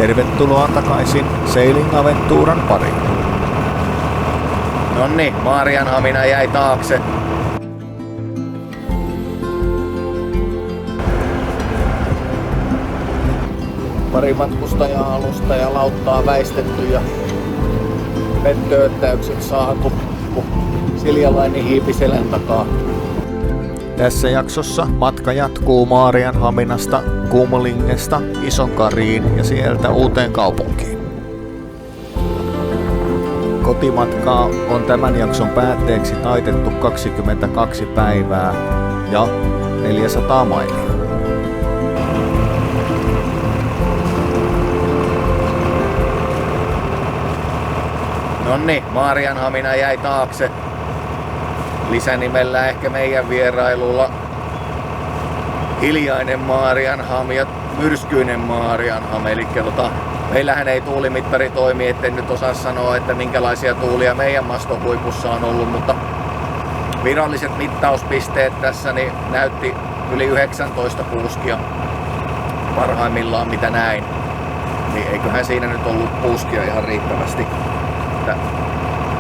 Tervetuloa takaisin Sailing Aventuran pariin. Nonni, Maarianhamina jäi taakse. Pari matkustaja-alusta ja lauttaa väistetty ja vettöyttäykset saatu, kun Siljalainen hiipi selän takaa. Tässä jaksossa matka jatkuu Maarianhaminasta, Kumlingesta, Isonkariin ja sieltä Uuteen Kaupunkiin. Kotimatkaa on tämän jakson päätteeksi taitettu 22 päivää ja 400 mailia. Nonni, Maarianhamina jäi taakse. Lisänimellä ehkä meidän vierailulla Hiljainen Maarianham ja Myrskyinen Maarianham. Eli meillähän ei tuulimittari toimi, etten nyt osaa sanoa, että minkälaisia tuulia meidän maston huipussa on ollut, mutta viralliset mittauspisteet tässä niin näytti yli 19 puuskia parhaimmillaan mitä näin. Niin eiköhän siinä nyt ollut puuskia ihan riittävästi.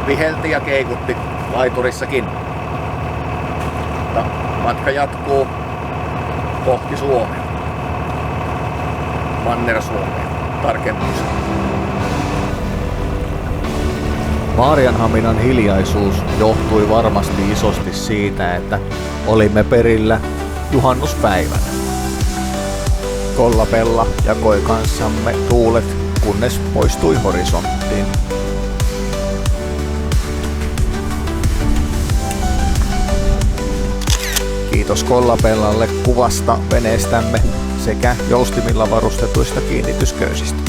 Vihelti ja keikutti laiturissakin. Mutta matka jatkuu kohti Suomea. Manner-Suomea tarkennus. Maarianhaminan hiljaisuus johtui varmasti isosti siitä, että olimme perillä juhannuspäivänä. Kollapella jakoi kanssamme tuulet, kunnes poistui horisonttiin. Kiitos Kollapellalle kuvasta veneestämme sekä joustimilla varustetuista kiinnitysköysistä.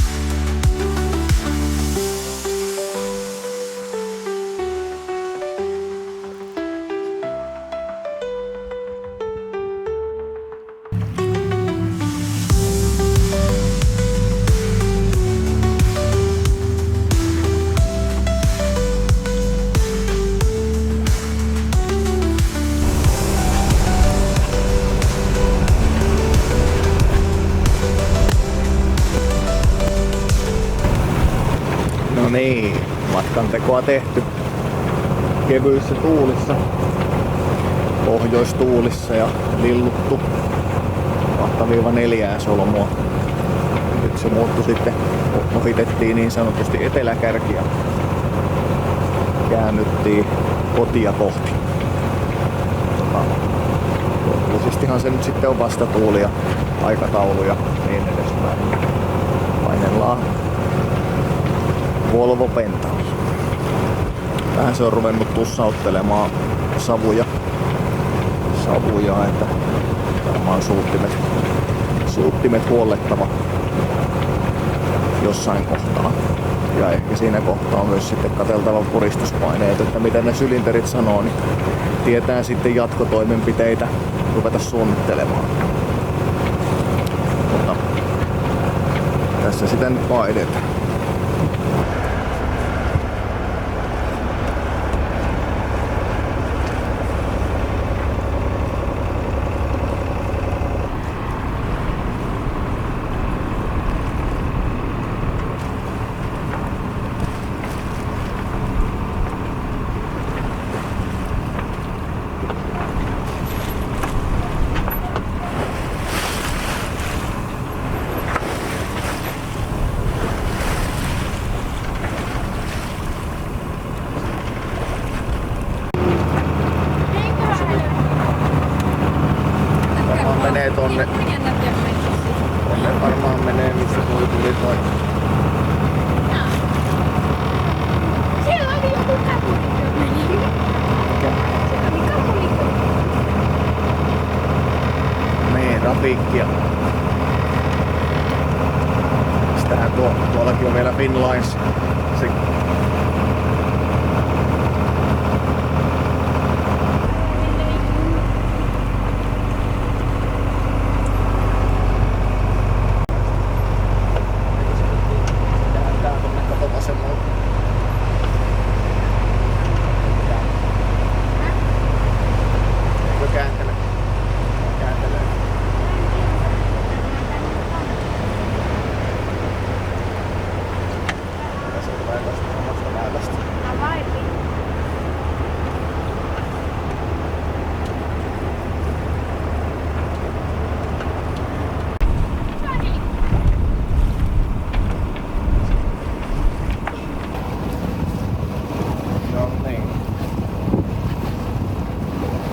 No niin, matkantekoa tehty kevyissä tuulissa, pohjoistuulissa ja lilluttu 2-4 solmua. Nyt se muuttui sitten, ohitettiin niin sanotusti eteläkärki ja käännyttiin kotia kohti. Luullisestihan se nyt sitten on vastatuulia, aikatauluja niin edespäin. Painellaan Volvo Pentaus. Vähän se on ruvennut tussauttelemaan savuja, että varmaan suuttimet huollettava jossain kohtaa. Ja ehkä siinä kohtaa on myös sitten katseltava puristuspaineet, että mitä ne sylinterit sanoo, niin tietää sitten jatkotoimenpiteitä ruveta suunnittelemaan. Mutta tässä sitä nyt vaan edetään. Tonne varmaan menee, missä tuli toi. Siellä oli joku kapulikko. Mikä? Siellä oli kapulikko. Niin, rafiikkia. Sitähän tuollakin on vielä Finlines. Se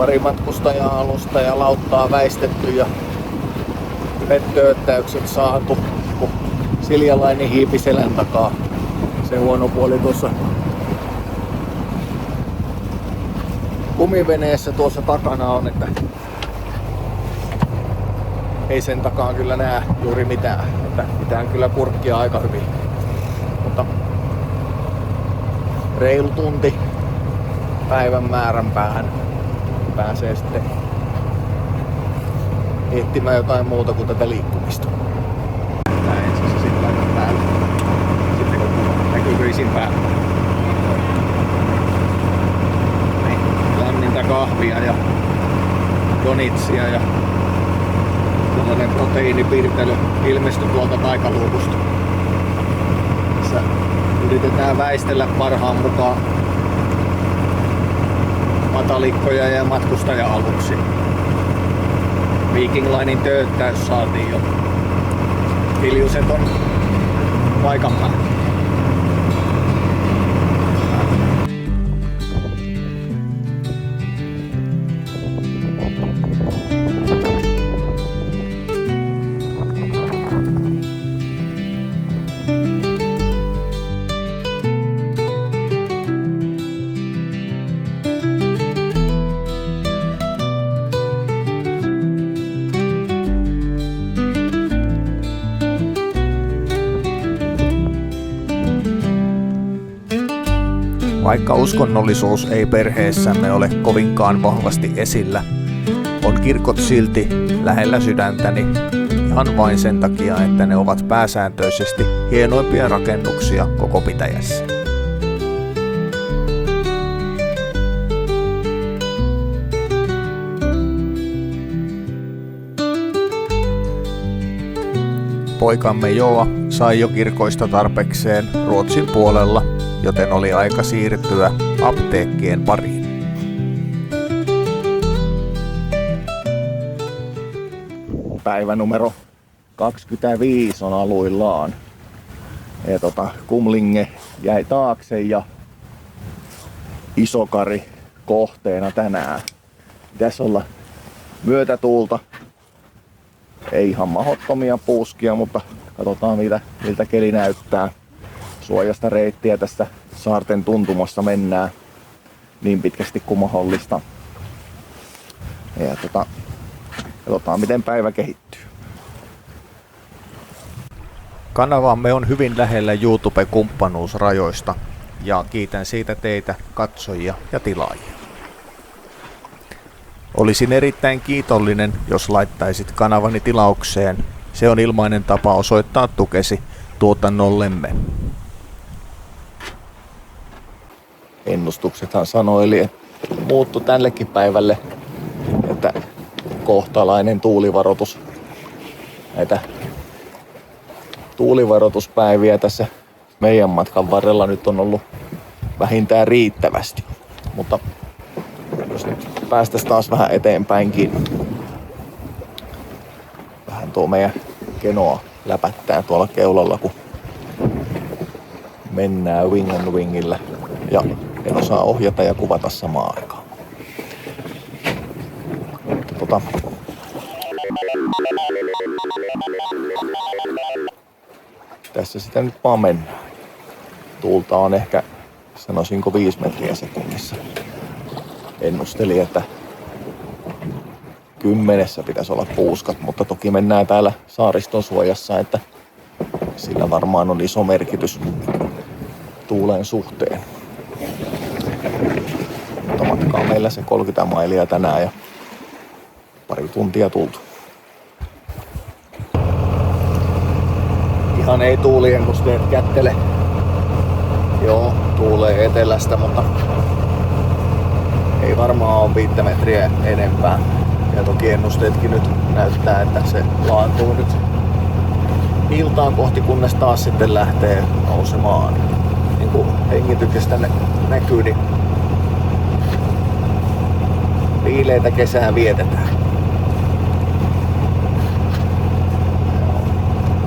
pari matkustaja-alusta ja lauttaa väistetty ja vettöyttäykset saatu, kun Siljalainen hiipi selän takaa. Se huono puoli tuossa kumiveneessä tuossa takana on, että ei sen takaa kyllä näe juuri mitään. Että pitää kyllä kurkkia aika hyvin. Mutta reilu tunti päivän määrän päähän pääsee sitten etsimään jotain muuta kuin tätä liikkumista. Tää ensin se sitten laitan päälle. Sitten kun näkyy isin päälle. Lämmintä kahvia ja donitsia ja tällainen proteiinipirtely ilmestyi tuolta taikaluukusta. Tässä yritetään väistellä parhaan mukaan matalikkoja ja matkustaja-aluksia. Viking Linen tööttäys saatiin jo. Hiljuset on paikan päällä. Vaikka uskonnollisuus ei perheessämme ole kovinkaan vahvasti esillä, on kirkot silti lähellä sydäntäni ihan vain sen takia, että ne ovat pääsääntöisesti hienoimpia rakennuksia koko pitäjässä. Poikamme Joa sai jo kirkoista tarpekseen Ruotsin puolella, joten oli aika siirtyä apteekkien pariin. Päivä numero 25 on aluillaan. Ja Kumlinge jäi taakse ja Isokari kohteena tänään. Pitäisi olla myötätuulta. Ei ihan mahdottomia puuskia, mutta katsotaan miltä keli näyttää. Suojasta reittiä tässä saarten tuntumassa mennään niin pitkästi kuin mahdollista. Ja katsotaan miten päivä kehittyy. Kanavamme on hyvin lähellä YouTube-kumppanuusrajoista ja kiitän siitä teitä katsojia ja tilaajia. Olisin erittäin kiitollinen, jos laittaisit kanavani tilaukseen. Se on ilmainen tapa osoittaa tukesi tuotannollemme. Ennustuksethan sanoili, että muuttu tällekin päivälle, että kohtalainen tuulivaroitus. Näitä tuulivaroituspäiviä tässä meidän matkan varrella nyt on ollut vähintään riittävästi. Mutta jos nyt päästäisiin taas vähän eteenpäinkin, vähän tuo meidän kenoa läpättää tuolla keulalla, kun mennään wing on wingillä ja en osaa ohjata ja kuvata samaan aikaan. Tässä sitä nyt vaan mennään. Tuulta on ehkä, sanoisinko 5 metriä sekunnissa. Ennusteli, että 10 pitäisi olla puuskat, mutta toki mennään täällä saariston suojassa, että sillä varmaan on iso merkitys tuulen suhteen. Mutta matkaa meillä se 30 mailia tänään ja pari tuntia tultu. Ihan ei tuuliennusteet kättele. Joo, tuulee etelästä, mutta ei varmaan ole 5 metriä enempää. Ja toki ennusteetkin nyt näyttää, että se laantuu nyt iltaan kohti, kunnes taas sitten lähtee nousemaan. Niin kuin hengityksestä näkyy, niin viileitä kesää vietetään.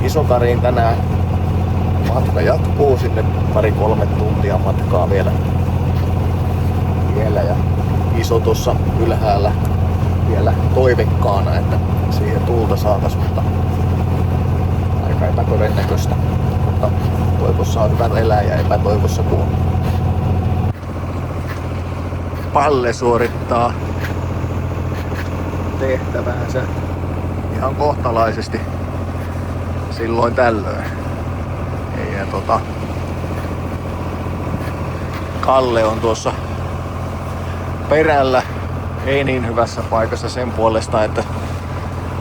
Isokariin tänään matka jatkuu, sinne 2-3 tuntia matkaa vielä ja iso tuossa ylhäällä vielä toivekkaana, että siihen tuulta saataisiin, mutta aika epätodennäköistä. Mutta toivossa on hyvät elää ja epätoivossa kuolee. Palle suorittaa tehtäväänsä ihan kohtalaisesti silloin tällöin. Ja Kalle on tuossa perällä, ei niin hyvässä paikassa sen puolesta, että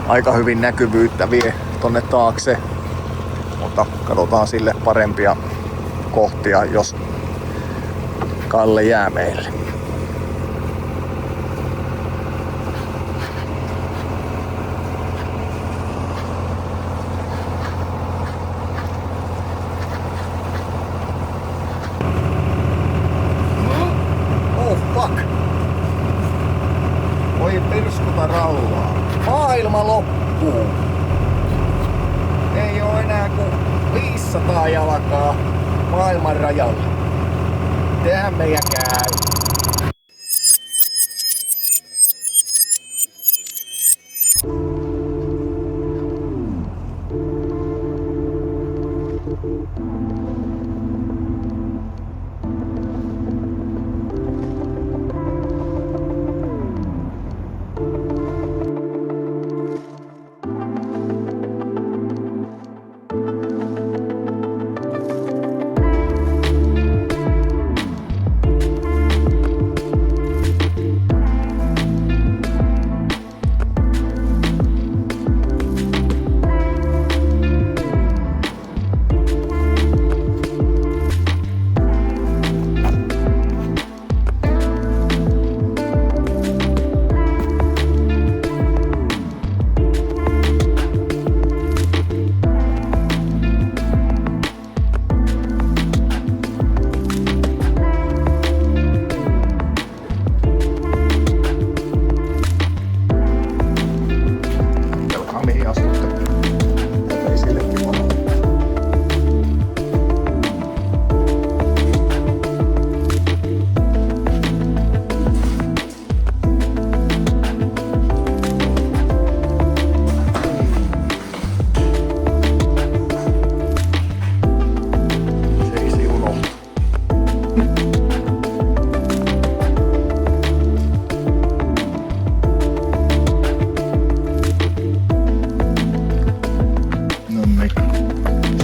aika hyvin näkyvyyttä vie tonne taakse. Mutta katsotaan sille parempia kohtia, jos Kalle jää meille. Oh fuck! Voi pirskuta rallaa. Maailma loppuu. Ei oo enää kuin 500 jalkaa maailman rajalle. Mitähän meidän käy?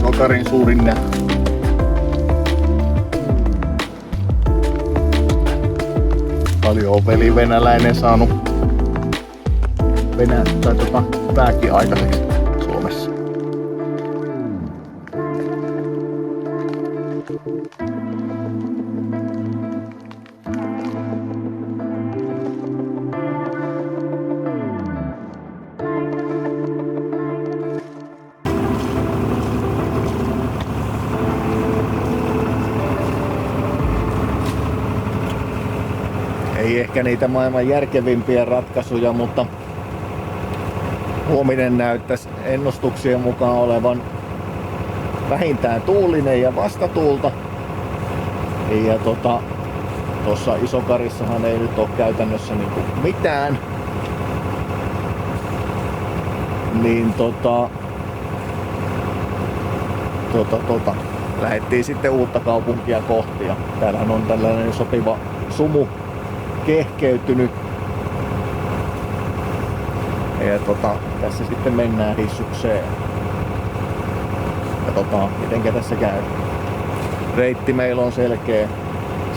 Sokarin suurin näky. Paljon on veli venäläinen saanut pääkin aikaiseksi Suomessa. Ei ehkä niitä maailman järkevimpiä ratkaisuja, mutta huominen näyttäisi ennustuksien mukaan olevan vähintään tuulinen ja vastatuulta. Ja tuossa Isokarissahan ei nyt ole käytännössä niinku mitään. Niin lähdettiin sitten Uuttakaupunkia kohti ja täällähän on tällainen sopiva sumu kehkeytynyt. Ja tässä sitten mennään hissukseen. Katsotaan mitenkä tässä käy. Reitti meillä on selkeä.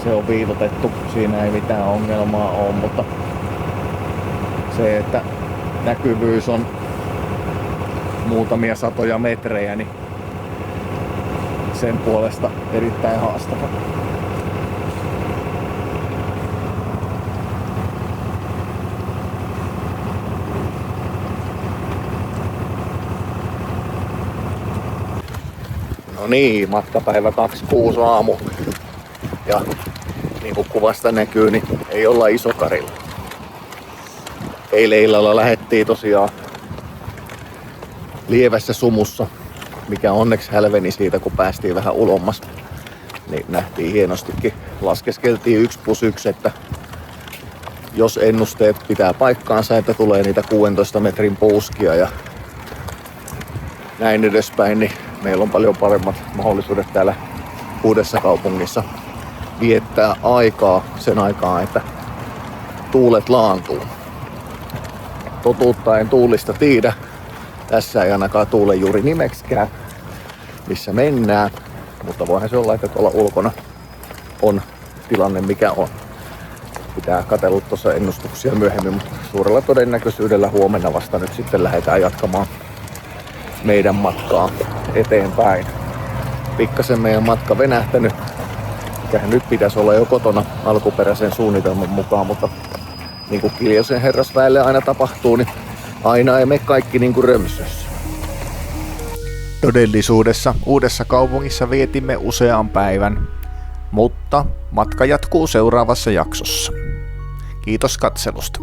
Se on viitotettu. Siinä ei mitään ongelmaa ole, mutta se, että näkyvyys on muutamia satoja metrejä, niin sen puolesta erittäin haastava. No niin, matkapäivä 26 aamu. Ja niin kuin kuvasta näkyy, niin ei olla Isokarilla. Eilen illalla lähdettiin tosiaan lievässä sumussa, mikä onneksi hälveni siitä, kun päästiin vähän ulommas. Niin nähtiin hienostikin, laskeskeltiin 1+1, että jos ennusteet pitää paikkaansa, että tulee niitä 16 metrin pouskia ja näin edespäin, niin meillä on paljon paremmat mahdollisuudet täällä Uudessakaupungissa viettää aikaa sen aikaa, että tuulet laantuu. Totuutta en tuulista tiedä. Tässä ei ainakaan tuule juuri nimeksikään, missä mennään. Mutta voihan se olla, että tuolla ulkona on tilanne mikä on. Pitää katsella tuossa ennustuksia myöhemmin, mutta suurella todennäköisyydellä huomenna vasta nyt sitten lähdetään jatkamaan meidän matkaa eteenpäin. Pikkasen meidän matka venähtänyt. Mikähän nyt pitäisi olla jo kotona alkuperäisen suunnitelman mukaan, mutta niin kuin Kiljosen herrasväelle aina tapahtuu, niin aina ei mene kaikki niin kuin römsössä. Todellisuudessa Uudessakaupungissa vietimme usean päivän, mutta matka jatkuu seuraavassa jaksossa. Kiitos katselusta.